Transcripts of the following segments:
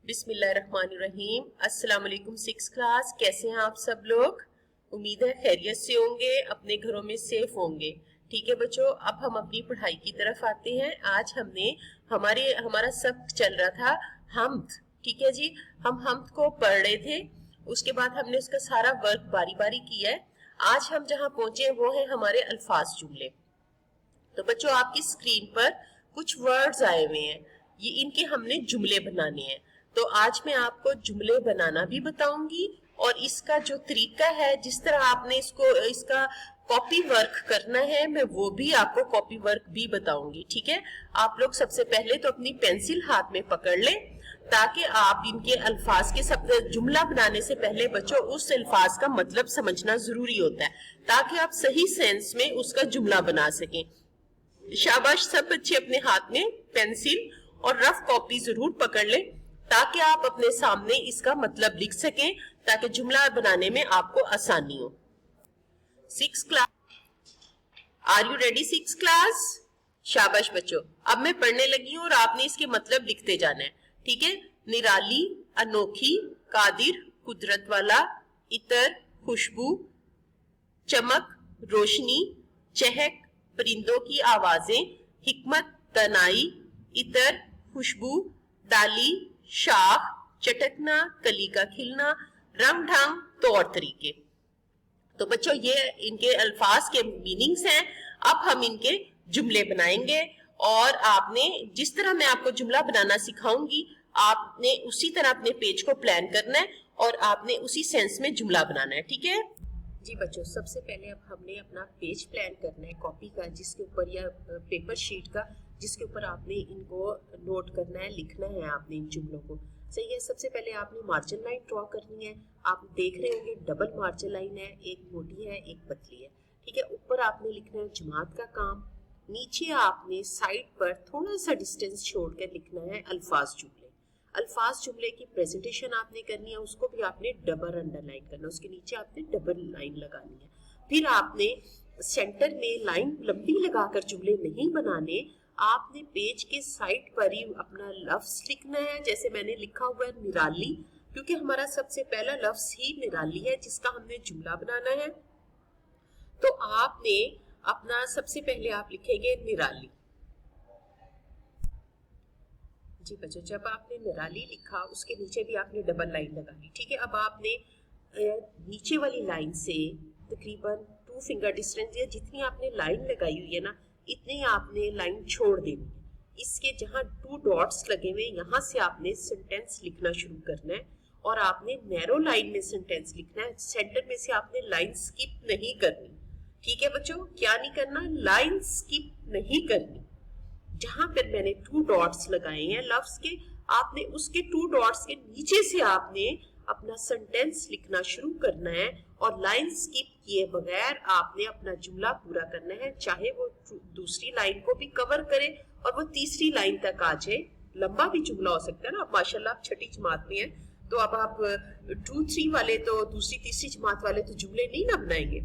बिस्मिल्लाहिर्रहमानिर्रहीम। अस्सलाम वालेकुम सिक्स क्लास, कैसे हैं आप सब लोग? उम्मीद है खैरियत से होंगे, अपने घरों में सेफ होंगे। ठीक है बच्चों, अब हम अपनी पढ़ाई की तरफ आते हैं। आज हमने हमारा सबक चल रहा था हम्द। ठीक है जी, हम हम्द को पढ़ रहे थे, उसके बाद हमने उसका सारा वर्क बारी बारी किया है। आज हम जहाँ पहुंचे वो है हमारे अल्फाज जुमले। तो बच्चों आपकी स्क्रीन पर कुछ वर्ड्स आए हुए हैं, ये इनके हमने जुमले बनाने हैं। तो आज मैं आपको जुमले बनाना भी बताऊंगी और इसका जो तरीका है, जिस तरह आपने इसका कॉपी वर्क करना है, मैं वो भी आपको कॉपी वर्क भी बताऊंगी। ठीक है, आप लोग सबसे पहले तो अपनी पेंसिल हाथ में पकड़ लें, ताकि आप इनके अल्फाज के सब जुमला बनाने से पहले बच्चों उस अल्फाज का मतलब समझना जरूरी होता है, ताकि आप सही सेंस में उसका जुमला बना सकें। शाबाश, सब बच्चे अपने हाथ में पेंसिल और रफ कॉपी जरूर पकड़ लें, ताकि आप अपने सामने इसका मतलब लिख सकें, ताकि जुमला बनाने में आपको आसानी हो। Six class, are you ready six class? शाबाश बच्चों, अब मैं पढ़ने लगी हूँ और आपने इसके मतलब लिखते जाना है। ठीक है, निराली, अनोखी, कादिर, कुदरत वाला, इतर, खुशबू, चमक, रोशनी, चहक, परिंदों की आवाजें, हिकमत, तनाई, इतर, खुशबू, डाली, शाख, चटकना, कली का खिलना, रंग ढंग, तौर तरीके। तो बच्चों ये इनके अल्फाज के मीनिंग्स हैं। अब हम इनके जुमले बनाएंगे और आपने जिस तरह मैं आपको जुमला बनाना सिखाऊंगी, आपने उसी तरह अपने पेज को प्लान करना है और आपने उसी सेंस में जुमला बनाना है। ठीक है जी बच्चों, सबसे पहले अब हमने अपना पेज प्लान करना है कॉपी का, जिसके ऊपर या पेपर शीट का, जिसके ऊपर आपने इनको नोट करना है, लिखना है आपने इन जुमलों को। सही है, सबसे पहले आपने मार्जिन लाइन ड्रॉ करनी है। आप देख रहे होंगे डबल मार्जिन लाइन है, एक मोटी है एक पतली है। ठीक है, ऊपर आपने लिखना है जमात का काम, नीचे आपने साइड पर थोड़ा सा डिस्टेंस छोड़कर लिखना है अल्फाज जुमले। अल्फाज जुमले की प्रेजेंटेशन आपने करनी है, उसको भी आपने डबल अंडरलाइन करना है, उसके नीचे आपने डबल लाइन लगानी है। फिर आपने सेंटर में लाइन लंबी लगाकर जुमले नहीं बनाने, आपने पेज के साइड पर ही अपना लफ्ज लिखना है। जैसे मैंने लिखा हुआ है निराली, क्योंकि हमारा सबसे पहला लफ्ज ही निराली है जिसका हमने जुमला बनाना है। तो आपने अपना सबसे पहले आप लिखेंगे निराली। जी बच्चों, जब आपने निराली लिखा उसके नीचे भी आपने डबल लाइन लगानी। ठीक है, अब आपने नीचे वाली लाइन से तकरीबन 2 फिंगर डिस्टेंस या जितनी आपने लाइन लगाई हुई है ना, इतनी आपने लाइन छोड़ देनी है। इसके जहां 2 डॉट्स लगे हुए, यहाँ से आपने सेंटेंस लिखना शुरू करना है और आपने नैरो लाइन में सेंटेंस लिखना है। सेंटर में से आपने लाइन स्किप नहीं करनी। ठीक है बच्चों, क्या नहीं करना? लाइन स्किप नहीं करनी। जहां पर मैंने 2 डॉट्स लगाए हैं लफ्ज के, आपने उसके 2 डॉट्स के नीचे से आपने अपना सेंटेंस लिखना शुरू करना है और लाइन स्किप किए बगैर आपने अपना जुमला पूरा करना है, चाहे वो दूसरी लाइन को भी कवर करे और वो तीसरी लाइन तक आ जाए। लंबा भी जुमला हो सकता है ना। अब माशाल्लाह आप छठी जमात में हैं, तो अब आप 2-3 वाले, तो दूसरी तीसरी जमात वाले तो जुमले नहीं ना बनाएंगे।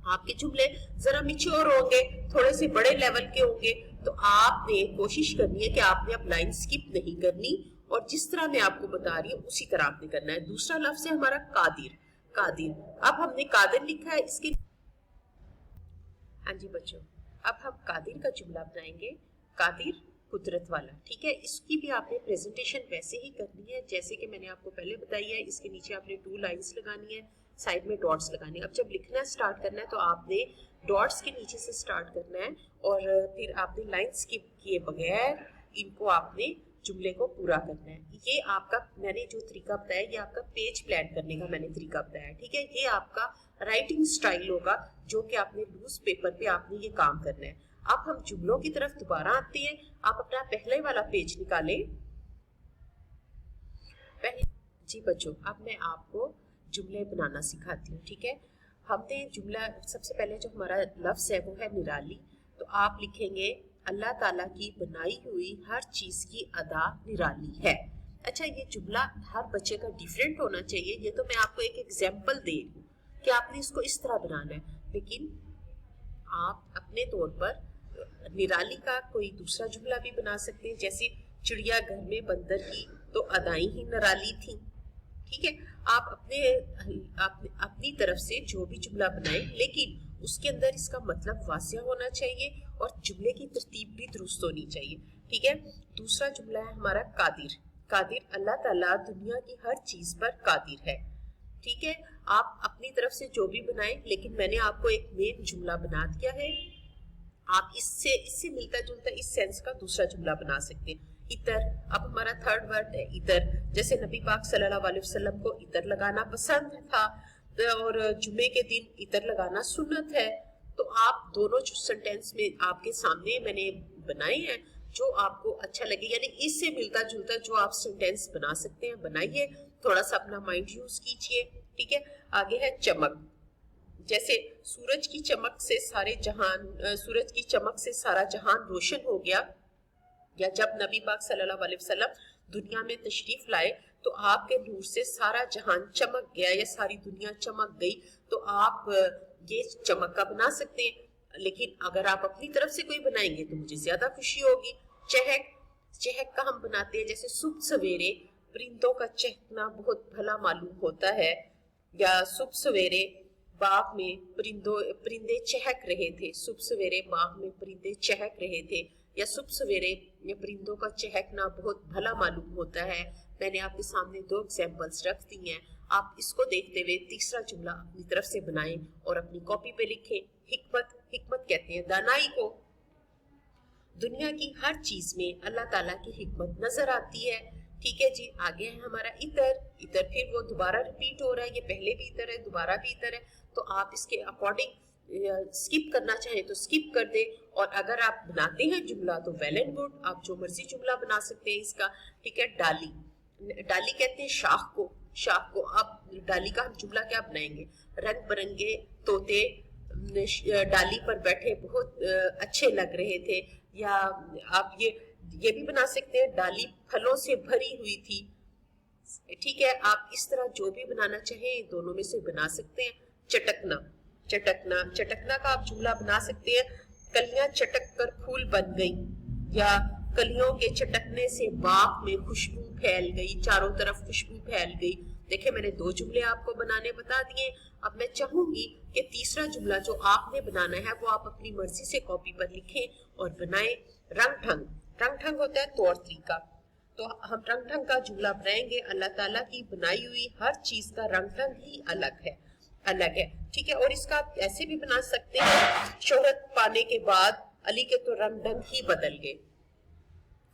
आपके जुमले जरा मिच्योर होंगे, थोड़े से बड़े लेवल के होंगे। तो आपने कोशिश करनी है कि आपने अब लाइन स्किप नहीं करनी और जिस तरह मैं आपको बता रही हूँ उसी तरह आपने करना है। दूसरा लफ्ज है हमारा कादिर। कादिर, अब हमने कादिर लिखा है इसके। हाँ जी बच्चों, अब हम कादिर का जुमला बनाएंगे। कादिर, कुदरत वाला। ठीक है, इसकी भी आपने प्रेजेंटेशन वैसे ही करनी है जैसे कि मैंने आपको पहले बताई है। इसके नीचे आपने 2 लाइंस लगानी है, साइड में डॉट्स लगाने हैं। अब जब लिखना स्टार्ट करना है तो आपने डॉट्स के नीचे से स्टार्ट करना है और फिर आपने लाइन स्किप किए बगैर इनको आपने जुमले को पूरा करना है। ये आपका मैंने जो तरीका बताया, ये आपका पेज प्लान करने का मैंने तरीका बताया। ठीक है, ये आपका राइटिंग स्टाइल होगा जो कि आपने लूज पेपर पे आपने ये काम करना है। अब हम जुमलों की तरफ दोबारा आते हैं। आप अपना पहले वाला पेज निकालें। जी बच्चों, अब मैं आपको जुमले बनाना सिखाती हूँ। ठीक है, हमने जुमला सबसे पहले जो हमारा लफ्ज है वो है निराली। तो आप लिखेंगे अल्लाह ताला की बनाई हुई हर चीज की अदा निराली है। अच्छा, ये जुमला हर बच्चे का डिफरेंट होना चाहिए। ये तो मैं आपको एक एग्जाम्पल दे रही हूँ कि आपने इसको इस तरह बनाना है, लेकिन आप अपने तौर पर निराली का कोई दूसरा जुमला भी बना सकते हैं। जैसे चिड़िया घर में बंदर की तो अदाएं ही निराली थी। ठीक है, आप अपनी तरफ से जो भी जुमला बनाएं, लेकिन उसके अंदर इसका मतलब वाज़िह होना चाहिए और जुमले की तरतीब भी दुरुस्त होनी चाहिए। ठीक है, दूसरा जुमला है हमारा कादिर। कादिर, अल्लाह ताला दुनिया की हर चीज पर कादिर है। ठीक है, आप अपनी तरफ से जो भी बनाएं, लेकिन मैंने आपको एक मेन जुमला बना दिया है। आप इससे मिलता जुलता इस सेंस का दूसरा जुमला बना सकते हैं। इतर, अब हमारा थर्ड वर्ड है इतर। जैसे नबी पाक सल्लल्लाहु अलैहि वसल्लम को इतर लगाना पसंद था और जुमे के दिन इतर लगाना सुन्नत है। तो आप दोनों जो सेंटेंस में आपके सामने मैंने बनाए हैं, जो आपको अच्छा लगे, यानी इससे मिलता जुलता जो आप सेंटेंस बना सकते हैं बनाइए, थोड़ा सा अपना माइंड यूज कीजिए। ठीक है, आगे है चमक। जैसे सूरज की चमक से सूरज की चमक से सारा जहान रोशन हो गया, या जब नबी पाक सल्लल्लाहु अलैहि वसल्लम दुनिया में तशरीफ लाए तो आपके नूर से सारा जहान चमक गया या सारी दुनिया चमक गई, तो आप ये चमक का बना सकते हैं। लेकिन अगर आप अपनी तरफ से कोई बनाएंगे तो मुझे ज्यादा खुशी होगी। चहक, चहक का हम बनाते हैं जैसे सुबह सवेरे परिंदों का चहकना बहुत भला मालूम होता है, या सुबह सवेरे बाग में परिंदे चहक रहे थे, सुबह सवेरे बाग में परिंदे चहक रहे थे, या सुबह सवेरे परिंदों का चहकना बहुत भला मालूम होता है। मैंने आपके सामने दो एग्जाम्पल्स रख दी हैं, आप इसको देखते हुए तीसरा जुमला अपनी तरफ से बनाएं और अपनी कॉपी पे लिखें। हिकमत, हिकमत कहते हैं दानाई को। दुनिया की हर चीज में अल्लाह ताला की हिकमत नजर आती है। ठीक है जी, आगे है हमारा इतर। इतर फिर वो दोबारा रिपीट हो रहा है, ये पहले भी इतर है, दोबारा भी इतर है, तो आप इसके अकॉर्डिंग स्किप करना चाहें तो स्किप कर दे, और अगर आप बनाते हैं जुमला तो वेल एंड गुड, आप जो मर्जी जुमला बना सकते हैं इसका। ठीक है, डाली, डाली कहते हैं शाख को। शाख को, अब डाली का हम जुमला क्या बनाएंगे? रंग बिरंगे तोते डाली पर बैठे बहुत अच्छे लग रहे थे, या आप ये भी बना सकते हैं डाली फलों से भरी हुई थी। ठीक है, आप इस तरह जो भी बनाना चाहें दोनों में से बना सकते हैं। चटकना, चटकना, चटकना का आप जुमला बना सकते हैं कलियां चटक कर फूल बन गई, या कलियों के चटकने से बाग में खुशबू फैल गई, चारों तरफ खुशबू फैल गई। देखिए, मैंने दो जुमले आपको बनाने बता दिए। अब मैं चाहूंगी कि तीसरा जुमला जो आपने बनाना है वो आप अपनी मर्जी से कॉपी पर लिखें और बनाएं। रंग ढंग, रंग ढंग होता है तौर तरीका, तो हम रंग ढंग का जुमला बनाएंगे। अल्लाह ताला की बनाई हुई हर चीज का रंग ढंग ही अलग है, अलग है। ठीक है, और इसका आप ऐसे भी बना सकते हैं, शोहरत पाने के बाद अली के तो रंग ढंग ही बदल गए।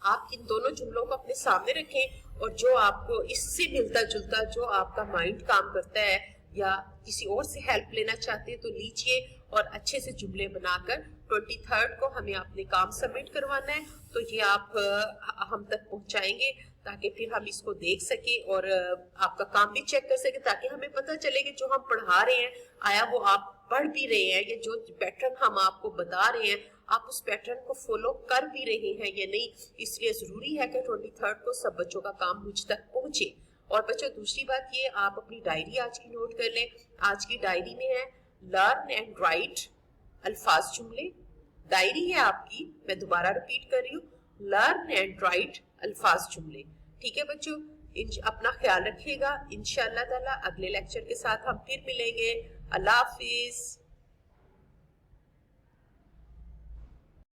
आप इन दोनों जुमलों को अपने सामने रखें, और जो आपको इससे मिलता जुलता जो आपका माइंड काम करता है, या किसी और से हेल्प लेना चाहते हैं तो लीजिए, और अच्छे से जुमले बनाकर 23 को हमें अपने काम सबमिट करवाना है, तो ये आप हम तक पहुंचाएंगे ताकि फिर हम इसको देख सके और आपका काम भी चेक कर सके, ताकि हमें पता चले कि जो हम पढ़ा रहे हैं आया वो आप पढ़ भी रहे हैं, या जो पैटर्न हम आपको बता रहे हैं आप उस पैटर्न को फॉलो कर भी रहे हैं या नहीं। इसलिए जरूरी है कि 23 को सब बच्चों का काम मुझ तक पहुंचे। और बच्चों, दूसरी बात ये, आप अपनी डायरी आज की नोट कर लें। आज की डायरी में है लर्न एंड राइट अल्फाज जुमले। डायरी है आपकी, मैं दोबारा रिपीट कर रही हूँ, लर्न एंड राइट अल्फाज जुमले। ठीक है बच्चों, अपना ख्याल रखिएगा। इंशाअल्लाह ताला अगले लेक्चर के साथ हम फिर मिलेंगे। अल्लाह हाफिज।